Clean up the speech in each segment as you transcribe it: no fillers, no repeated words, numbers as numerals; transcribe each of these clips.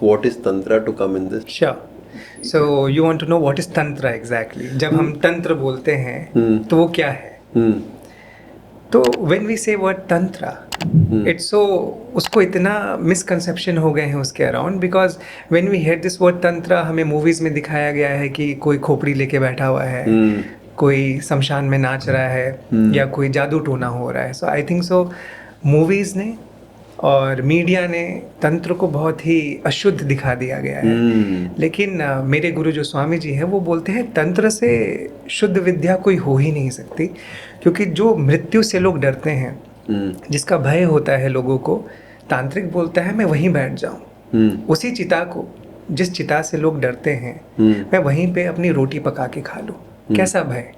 What is tantra to come in this? Sure. So you want to know what is tantra exactly? जब हम तंत्र बोलते हैं तो वो क्या है? तो when we say word tantra, it's so उसको इतना मिसकंसेप्शन हो गए हैं उसके around, because when we hear this word tantra हमें मूवीज में दिखाया गया है कि कोई खोपड़ी लेके बैठा हुआ है, कोई शमशान में नाच रहा है या कोई जादू टोना हो रहा है. सो आई थिंक सो मूवीज ने और मीडिया ने तंत्र को बहुत ही अशुद्ध दिखा दिया गया है. लेकिन मेरे गुरु जो स्वामी जी हैं वो बोलते हैं तंत्र से शुद्ध विद्या कोई हो ही नहीं सकती, क्योंकि जो मृत्यु से लोग डरते हैं, जिसका भय होता है लोगों को, तांत्रिक बोलता है मैं वहीं बैठ जाऊं, उसी चिता को, जिस चिता से लोग डरते हैं मैं वहीं पे अपनी रोटी पका के खा लूं. कैसा भय?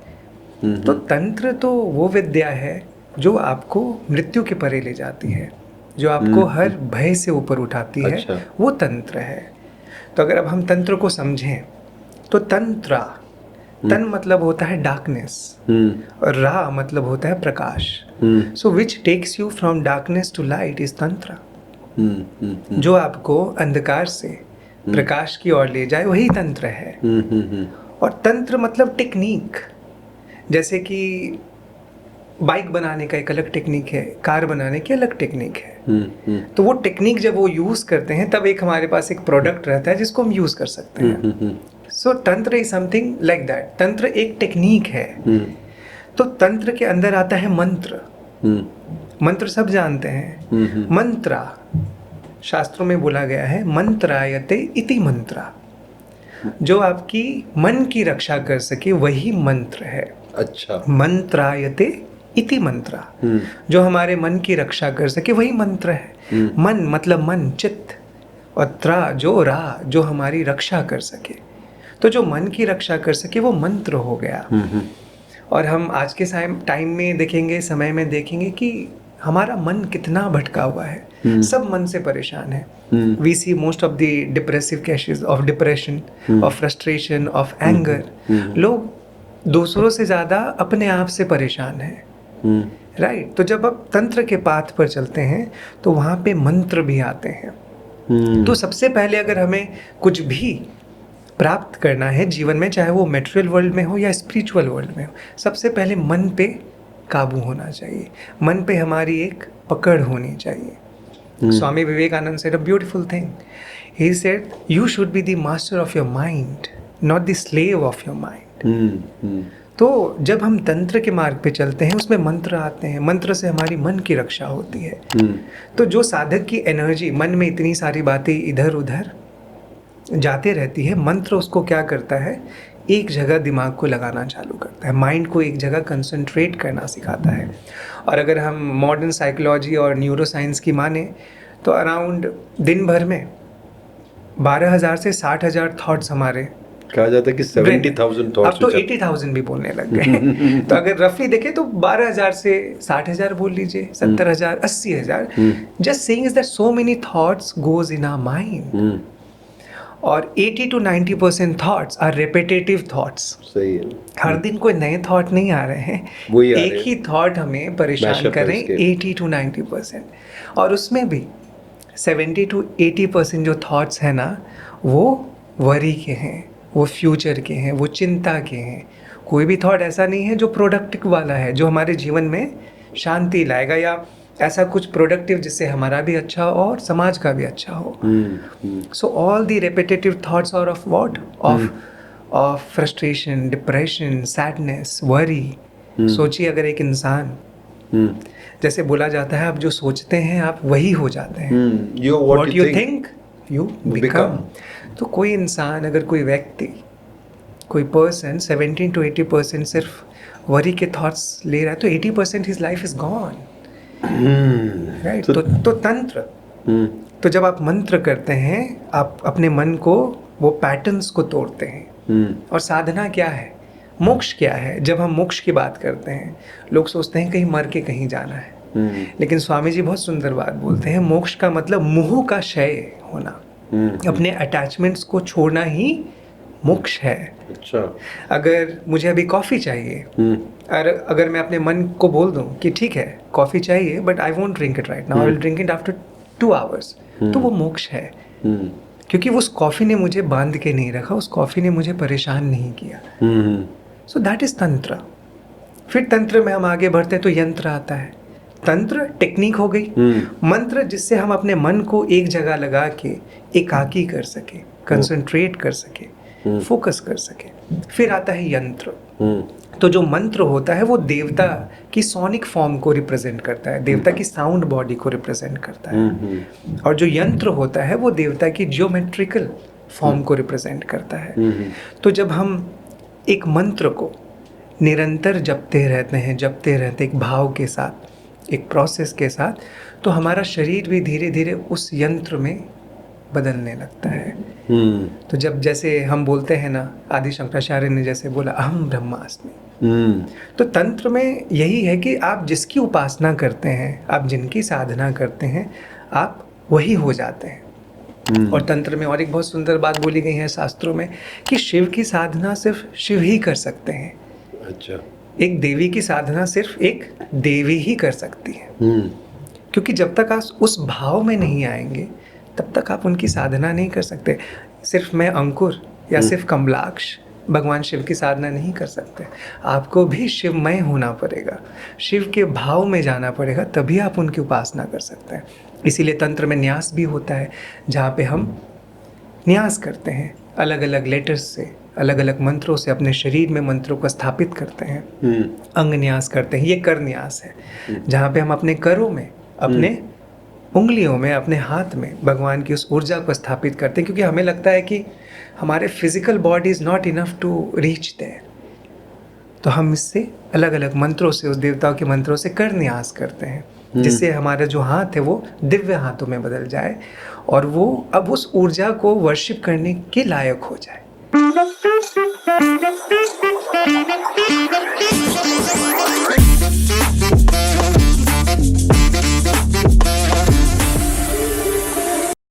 तो तंत्र तो वो विद्या है जो आपको मृत्यु के परे ले जाती है, जो आपको हर भय से ऊपर उठाती है. अच्छा. वो तंत्र है. तो अगर अब हम तंत्र को समझें तो तंत्रा, तन मतलब होता है डार्कनेस और रा मतलब होता है प्रकाश. So which takes you from darkness to light is tantra. जो आपको अंधकार से प्रकाश की ओर ले जाए वही तंत्र है. और तंत्र मतलब टेक्निक. जैसे कि बाइक बनाने का एक अलग टेक्निक है, कार बनाने की अलग टेक्निक है. तो वो टेक्निक जब वो यूज करते हैं तब एक हमारे पास एक प्रोडक्ट रहता है जिसको हम यूज कर सकते हैं. सो तंत्र इज समथिंग लाइक दैट. तंत्र एक टेक्निक है. तो तंत्र के अंदर आता है मंत्र. मंत्र सब जानते हैं. मंत्रा, शास्त्रों में बोला गया है मंत्रायते इति मंत्रा. जो आपकी मन की रक्षा कर सके वही मंत्र है. अच्छा. मंत्रायते इति मंत्रा. जो हमारे मन की रक्षा कर सके वही मंत्र है. मन मतलब मन, चित्त, और त्रा जो रा, जो हमारी रक्षा कर सके. तो जो मन की रक्षा कर सके वो मंत्र हो गया. और हम आज के टाइम में देखेंगे, समय में देखेंगे कि हमारा मन कितना भटका हुआ है. सब मन से परेशान है. We see most of the depressive cases of depression, of frustration, of anger. लोग दूसरों से ज़्यादा अपने आप से परेशान हैं. राइट. तो जब आप तंत्र के पाथ पर चलते हैं तो वहाँ पे मंत्र भी आते हैं. तो सबसे पहले अगर हमें कुछ भी प्राप्त करना है जीवन में, चाहे वो मेटेरियल वर्ल्ड में हो या स्पिरिचुअल वर्ल्ड में हो, सबसे पहले मन पे काबू होना चाहिए. मन पे हमारी एक पकड़ होनी चाहिए. Swami Vivekananda said a beautiful thing. He said, you should be the master of your mind, not the slave of your mind. तो जब हम तंत्र के मार्ग पे चलते हैं उसमें मंत्र आते हैं. मंत्र से हमारी मन की रक्षा होती है. तो जो साधक की एनर्जी, मन में इतनी सारी बातें इधर उधर जाते रहती है, मंत्र उसको क्या करता है, एक जगह दिमाग को लगाना चालू करता है. माइंड को एक जगह कंसंट्रेट करना सिखाता है. और अगर हम मॉडर्न साइकोलॉजी और न्यूरोसाइंस की माने तो अराउंड दिन भर में 12,000 से 60,000 थॉट्स हमारे, कहा जाता है कि 70,000 थॉट्स. अब तो 80,000 भी बोलने लग गए. तो अगर रफली देखें तो 12,000 से 60,000 बोल लीजिए, 70,000, 80,000. Just saying is that so many thoughts goes in our mind. और 80 to 90% thoughts are repetitive thoughts. सही है. हर दिन कोई नए थॉट नहीं आ रहे हैं. एक ही थॉट हमें परेशान कर रहे हैं 80 to 90%. और उसमें भी 70 to 80% जो थॉट्स हैं ना, वो वरी के हैं, वो फ्यूचर के हैं, वो चिंता के हैं. कोई भी थॉट ऐसा नहीं है जो प्रोडक्टिव वाला है, जो हमारे जीवन में शांति लाएगा, या ऐसा कुछ प्रोडक्टिव जिससे हमारा भी अच्छा हो और समाज का भी अच्छा हो. So all the repetitive thoughts are of what, of frustration, depression, sadness, worry. सोचिए अगर एक इंसान, जैसे बोला जाता है आप जो सोचते हैं आप वही हो जाते हैं. What you think you become. तो कोई इंसान, अगर कोई व्यक्ति, कोई पर्सन 70 to 80% सिर्फ वरी के थॉट्स ले रहा है तो 80% his life is gone. Right. तो तंत्र, तो जब आप मंत्र करते हैं आप अपने मन को, वो पैटर्न्स को तोड़ते हैं. और साधना क्या है, मोक्ष क्या है? जब हम मोक्ष की बात करते हैं लोग सोचते हैं कहीं मर के कहीं जाना है. लेकिन स्वामी जी बहुत सुंदर बात बोलते हैं, मोक्ष का मतलब मोह का क्षय होना. अपने अटैचमेंट्स को छोड़ना ही मोक्ष है. अच्छा. अगर मुझे अभी कॉफ़ी चाहिए, और अगर मैं अपने मन को बोल दूं कि ठीक है कॉफ़ी चाहिए but I won't drink it right now, I will drink it after 2 hours, तो वो मोक्ष है. क्योंकि उस कॉफ़ी ने मुझे बांध के नहीं रखा, उस कॉफ़ी ने मुझे परेशान नहीं किया। सो दैट इज़ तंत्र। फिर तंत्र में हम आगे बढ़ते हैं तो यंत्र आता है। तंत्र टेक्निक हो गई, मंत्र जिससे हम अपने मन को एक जगह लगा के एकाकी कर सके, कंसंट्रेट कर सके, फोकस कर सके। फिर आता है यंत्र। तो जो मंत्र होता है वो देवता की सोनिक फॉर्म को रिप्रेजेंट करता है, देवता की साउंड बॉडी को रिप्रेजेंट करता है। और जो यंत्र होता है वो देवता की जियोमेट्रिकल फॉर्म को रिप्रेजेंट करता है। तो जब हम एक मंत्र को निरंतर जपते रहते हैं एक भाव के साथ, एक प्रोसेस के साथ, तो हमारा शरीर भी धीरे धीरे उस यंत्र में बदलने लगता है। तो जब जैसे हम बोलते हैं ना, आदि शंकराचार्य ने जैसे बोला अहम ब्रह्मास्मि, तो तंत्र में यही है कि आप जिसकी उपासना करते हैं, आप जिनकी साधना करते हैं, आप वही हो जाते हैं। और तंत्र में और एक बहुत सुंदर बात बोली गई है शास्त्रों में कि शिव की साधना सिर्फ शिव ही कर सकते हैं। अच्छा। एक देवी की साधना सिर्फ एक देवी ही कर सकती है। क्योंकि जब तक आप उस भाव में नहीं आएंगे तब तक आप उनकी साधना नहीं कर सकते। सिर्फ मैं अंकुर या सिर्फ कमलाक्ष भगवान शिव की साधना नहीं कर सकते। आपको भी शिवमय होना पड़ेगा, शिव के भाव में जाना पड़ेगा, तभी आप उनकी उपासना कर सकते हैं। इसीलिए तंत्र में न्यास भी होता है, जहाँ पे हम न्यास करते हैं अलग अलग लेटर्स से, अलग अलग मंत्रों से अपने शरीर में मंत्रों को स्थापित करते हैं। अंग न्यास करते हैं, ये कर न्यास है, जहाँ पे हम अपने करों में, अपने उंगलियों में, अपने हाथ में भगवान की उस ऊर्जा को स्थापित करते हैं। क्योंकि हमें लगता है कि हमारे physical body is not enough to reach there, तो हम इससे अलग अलग मंत्रों से, उस देवताओं के मंत्रों से कर न्यास करते हैं, जिससे हमारा जो हाथ है वो दिव्य हाथों में बदल जाए और वो अब उस ऊर्जा को वर्शिप करने के लायक हो जाए।